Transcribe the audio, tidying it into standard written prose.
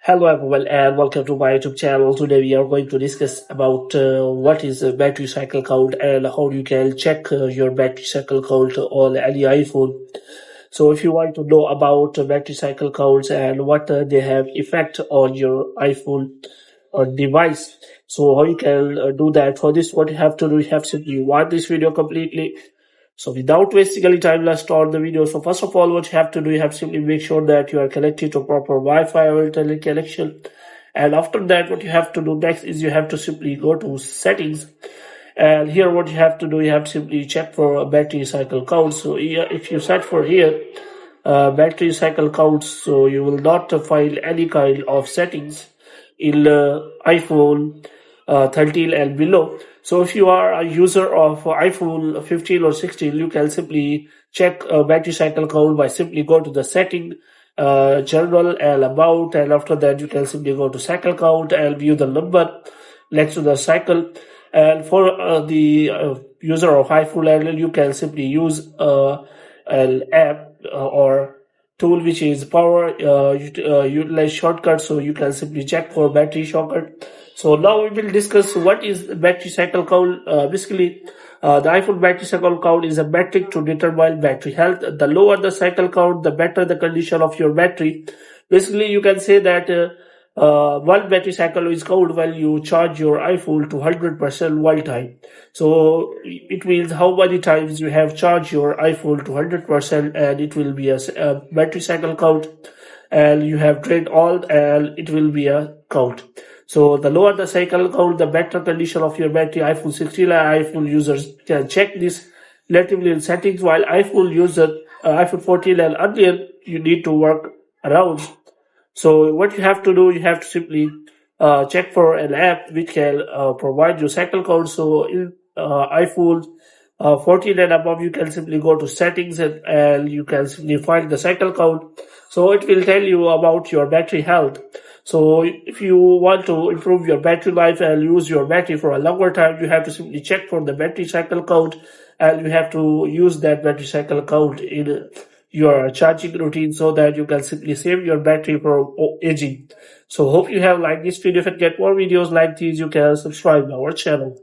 Hello everyone and welcome to my YouTube channel. Today we are going to discuss about what is a battery cycle count and how you can check your battery cycle count on any iPhone. So if you want to know about battery cycle counts and what they have effect on your iPhone device, so how you can do that. For this, what you have to do, you have simply watch this video completely. So without wasting any time, let's start the video. So first of all, what you have to do, you have to simply make sure that you are connected to proper Wi-Fi or internet connection. And after that, what you have to do next is you have to simply go to settings. And here what you have to do, you have to simply check for a battery cycle count. So here, if you set for here, battery cycle counts, so you will not find any kind of settings in iPhone 13 and below. So if you are a user of iPhone 15 or 16, you can simply check battery cycle count by simply go to the setting, general and about, and after that you can simply go to cycle count and view the number next to the cycle. And for the user of iPhone, you can simply use an app or tool which is power utilize shortcut, so you can simply check for battery shortcut. So now we will discuss what is the battery cycle count. Basically, the iPhone battery cycle count is a metric to determine battery health. The lower the cycle count, the better the condition of your battery. Basically, you can say that one battery cycle is count when you charge your iPhone to 100% one time. So it means how many times you have charged your iPhone to 100%, and it will be a battery cycle count. And you have drained all, and it will be a count. So the lower the cycle count, the better condition of your battery. iPhone 16 and iPhone users can check this natively in settings, while iPhone 14 and earlier, you need to work around. So what you have to do, you have to simply check for an app which can provide you cycle count. So in iPhone 14 and above, you can simply go to settings and you can simply find the cycle count. So it will tell you about your battery health. So if you want to improve your battery life and use your battery for a longer time, you have to simply check for the battery cycle count, and you have to use that battery cycle count in your charging routine so that you can simply save your battery from aging. So hope you have liked this video. If you get more videos like these, you can subscribe to our channel.